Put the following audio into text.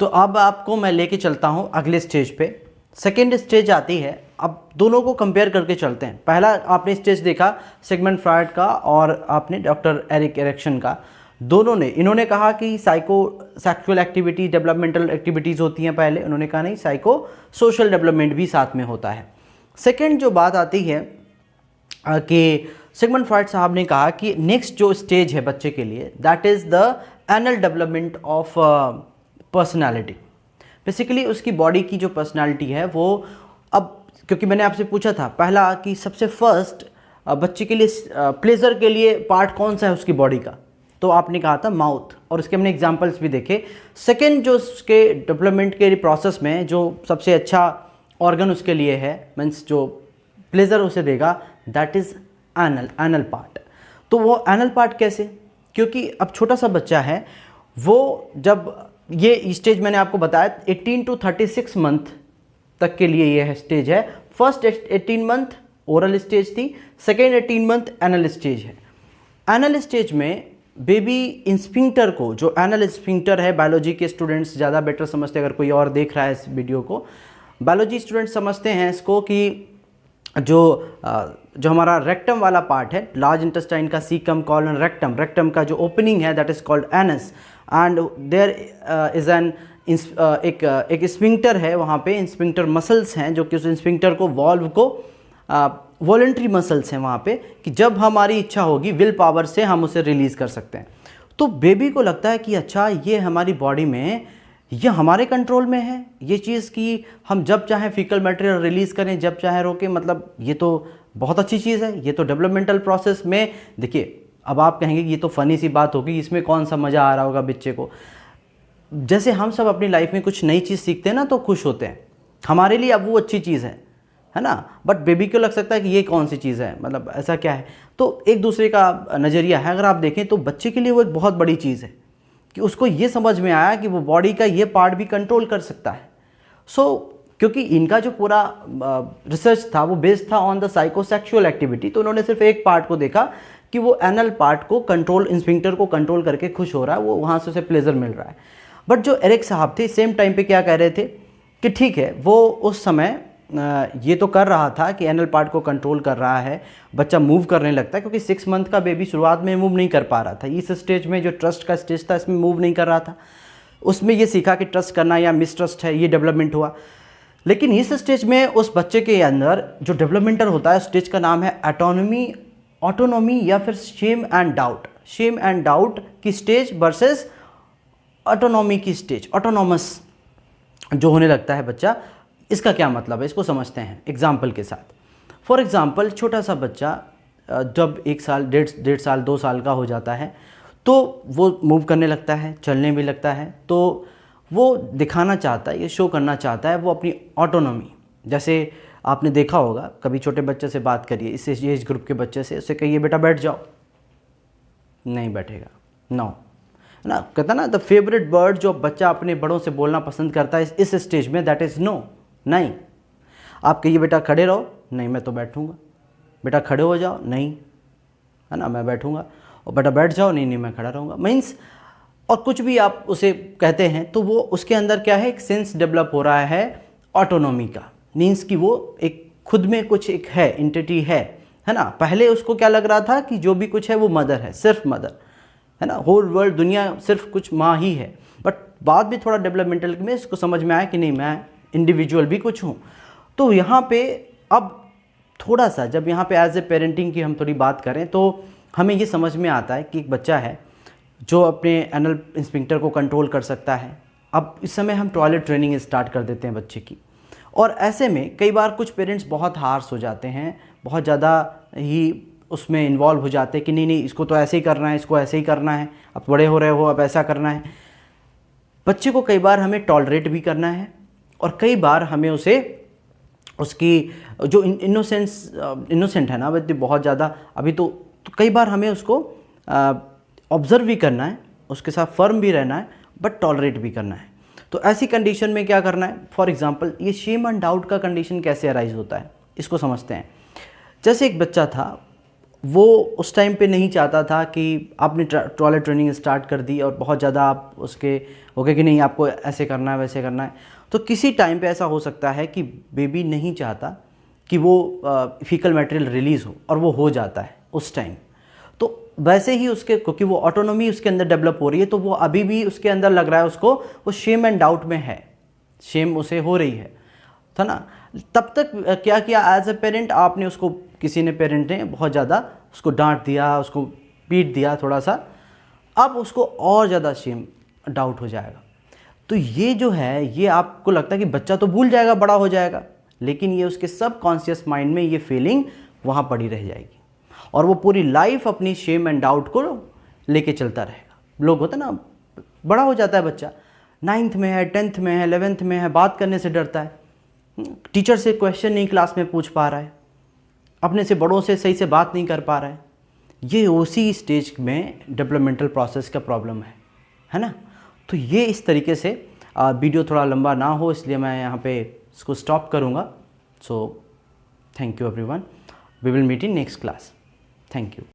तो अब आपको मैं लेके चलता हूँ अगले स्टेज पे। सेकेंड स्टेज आती है, अब दोनों को कंपेयर करके चलते हैं। पहला आपने स्टेज देखा सिगमंड फ्रॉइड का और आपने डॉक्टर एरिक एरिक्सन का। दोनों ने इन्होंने कहा कि psycho sexual activity developmental activities होती हैं पहले, उन्होंने कहा नहीं साइको सोशल डेवलपमेंट भी साथ में होता है। सेकेंड जो बात आती है कि सिगमंड फ्रॉइड साहब ने कहा कि नेक्स्ट जो स्टेज है बच्चे के लिए that is the anal development of personality. Basically उसकी बॉडी की जो पर्सनालिटी है वो, अब क्योंकि मैंने आपसे पूछा था पहला कि सबसे फर्स्ट बच्चे के लिए प्लेजर के लिए पार्ट कौन सा है उसकी बॉडी का, तो आपने कहा था माउथ, और उसके हमने एग्जांपल्स भी देखे। सेकंड जो उसके डेवलपमेंट के प्रोसेस में जो सबसे अच्छा ऑर्गन उसके लिए है, मीन्स जो प्लेजर उसे देगा, दैट इज़ एनल पार्ट। तो वो एनल पार्ट कैसे, क्योंकि अब छोटा सा बच्चा है, वो जब ये स्टेज मैंने आपको बताया 18 to 36 मंथ तक के लिए ये स्टेज है। फर्स्ट 18 मंथ ओरल स्टेज थी, सेकेंड 18 मंथ एनल स्टेज है। एनल स्टेज में बेबी इंस्फिंक्टर को, जो एनल स्फिंक्टर है, बायोलॉजी के स्टूडेंट्स ज़्यादा बेटर समझते हैं, अगर कोई और देख रहा है इस वीडियो को, बायोलॉजी स्टूडेंट्स समझते हैं इसको कि जो हमारा रेक्टम वाला पार्ट है, लार्ज इंटेस्टाइन का सीकम कॉलन रेक्टम, रेक्टम का जो ओपनिंग है that is called anus, and there is an एक स्फिंक्टर है, वहाँ पे स्फिंक्टर मसल्स हैं जो कि उस स्फिंक्टर को वॉल्व को वॉलंटरी मसल्स हैं वहाँ पे, कि जब हमारी इच्छा होगी विल पावर से हम उसे रिलीज़ कर सकते हैं। तो बेबी को लगता है कि अच्छा ये हमारी बॉडी में, ये हमारे कंट्रोल में है ये चीज़ कि हम जब चाहें फीकल मटेरियल रिलीज़ करें, जब चाहें रोकें, मतलब ये तो बहुत अच्छी चीज़ है। ये तो डेवलपमेंटल प्रोसेस में, देखिए अब आप कहेंगे कि ये तो फ़नी सी बात होगी, इसमें कौन सा मज़ा आ रहा होगा बच्चे को। जैसे हम सब अपनी लाइफ में कुछ नई चीज़ सीखते हैं ना तो खुश होते हैं, हमारे लिए अब वो अच्छी चीज़ है ना, बट बेबी को लग सकता है कि ये कौन सी चीज़ है, मतलब ऐसा क्या है। तो एक दूसरे का नज़रिया है, अगर आप देखें तो बच्चे के लिए वो एक बहुत बड़ी चीज़ है कि उसको ये समझ में आया कि वो बॉडी का ये पार्ट भी कंट्रोल कर सकता है। क्योंकि इनका जो पूरा रिसर्च था वो बेस्ड था ऑन द साइकोसेक्सुअल एक्टिविटी, तो उन्होंने सिर्फ एक पार्ट को देखा कि वो एनल पार्ट को कंट्रोल, इंस्फिंक्टर को कंट्रोल करके खुश हो रहा है, वो वहाँ से उसे प्लेजर मिल रहा है। बट जो एरिक साहब थे सेम टाइम पे क्या कह रहे थे कि ठीक है, वो उस समय ये तो कर रहा था कि एनल पार्ट को कंट्रोल कर रहा है, बच्चा मूव करने लगता है, क्योंकि 6 मंथ का बेबी शुरुआत में मूव नहीं कर पा रहा था। इस स्टेज में जो ट्रस्ट का स्टेज था इसमें मूव नहीं कर रहा था, उसमें ये सीखा कि ट्रस्ट करना या मिसट्रस्ट है, ये डेवलपमेंट हुआ। लेकिन इस स्टेज में उस बच्चे के अंदर जो डेवलपमेंटल होता है, स्टेज का नाम है ऑटोनॉमी या फिर शेम एंड डाउट की स्टेज वर्सेस ऑटोनॉमी की स्टेज, ऑटोनॉमस जो होने लगता है बच्चा। इसका क्या मतलब है, इसको समझते हैं एग्जाम्पल के साथ। फॉर एग्जाम्पल, छोटा सा बच्चा जब 1 साल, 1.5 साल, 2 साल का हो जाता है तो वो मूव करने लगता है, चलने भी लगता है, तो वो दिखाना चाहता है, ये शो करना चाहता है वो अपनी ऑटोनॉमी। जैसे आपने देखा होगा, कभी छोटे बच्चे से बात करिए, इस एज ग्रुप के बच्चे से, उससे कहिए बेटा बैठ जाओ, नहीं बैठेगा, नो, है ना। कहता ना द फेवरेट वर्ड जो बच्चा अपने बड़ों से बोलना पसंद करता है इस स्टेज में, दैट इज़ नो, नहीं। आप कहिए बेटा खड़े रहो, नहीं मैं तो बैठूंगा, बेटा खड़े हो जाओ, नहीं, है ना मैं बैठूंगा, और बेटा बैठ जाओ, नहीं मैं खड़ा रहूँगा, मीन्स। और कुछ भी आप उसे कहते हैं तो वो उसके अंदर क्या है, एक सेंस डेवलप हो रहा है ऑटोनॉमी का, मीन्स कि वो एक खुद में कुछ एक है, एंटिटी है ना। पहले उसको क्या लग रहा था कि जो भी कुछ है वो मदर है, सिर्फ मदर, है ना, होल वर्ल्ड दुनिया सिर्फ कुछ माँ ही है। बट बाद में थोड़ा डेवलपमेंटल में इसको समझ में आया कि नहीं, मैं इंडिविजुअल भी कुछ हूँ। तो यहाँ पे अब थोड़ा सा, जब यहाँ पे एज ए पेरेंटिंग की हम थोड़ी बात करें तो हमें ये समझ में आता है कि एक बच्चा है जो अपने एनल इंस्फिंक्टर को कंट्रोल कर सकता है। अब इस समय हम टॉयलेट ट्रेनिंग स्टार्ट कर देते हैं बच्चे की, और ऐसे में कई बार कुछ पेरेंट्स बहुत हार्श हो जाते हैं, बहुत ज़्यादा ही उसमें इन्वॉल्व हो जाते हैं कि नहीं इसको तो ऐसे ही करना है, इसको ऐसे ही करना है, अब बड़े हो रहे हो अब ऐसा करना है। बच्चे को कई बार हमें टॉलरेट भी करना है, और कई बार हमें उसे उसकी जो इनोसेंट है ना बहुत ज़्यादा अभी तो कई बार हमें उसको ऑब्ज़र्व भी करना है, उसके साथ फर्म भी रहना है, बट टॉलरेट भी करना है। तो ऐसी कंडीशन में क्या करना है, फॉर एग्जांपल ये शेम एंड डाउट का कंडीशन कैसे अराइज होता है, इसको समझते हैं। जैसे एक बच्चा था वो उस टाइम पे नहीं चाहता था कि आपने टॉयलेट ट्रेनिंग स्टार्ट कर दी और बहुत ज़्यादा आप उसके हो गए कि नहीं आपको ऐसे करना है वैसे करना है। तो किसी टाइम पे ऐसा हो सकता है कि बेबी नहीं चाहता कि वो फीकल मटेरियल रिलीज़ हो और वो हो जाता है उस टाइम। तो वैसे ही उसके, क्योंकि वो ऑटोनॉमी उसके अंदर डेवलप हो रही है, तो वो अभी भी उसके अंदर लग रहा है उसको, वो शेम एंड डाउट में है, शेम उसे हो रही है, था ना। तब तक क्या किया एज ए पेरेंट आपने उसको, किसी ने पेरेंट ने बहुत ज़्यादा उसको डांट दिया, उसको पीट दिया थोड़ा सा, अब उसको और ज़्यादा शेम डाउट हो जाएगा। तो ये जो है, ये आपको लगता है कि बच्चा तो भूल जाएगा, बड़ा हो जाएगा, लेकिन ये उसके सबकॉन्शियस माइंड में ये फीलिंग वहाँ पड़ी रह जाएगी और वो पूरी लाइफ अपनी शेम एंड डाउट को लेके चलता रहेगा। लोग होता ना, बड़ा हो जाता है बच्चा, 9th में है, 10th में है, 11th में है, बात करने से डरता है, टीचर से क्वेश्चन नहीं क्लास में पूछ पा रहा है, अपने से बड़ों से सही से बात नहीं कर पा रहा है। ये उसी स्टेज में डेवलपमेंटल प्रोसेस का प्रॉब्लम है ना। तो ये इस तरीके से, वीडियो थोड़ा लंबा ना हो इसलिए मैं यहाँ पे इसको स्टॉप करूँगा। So thank you everyone, we will meet in next class. Thank you.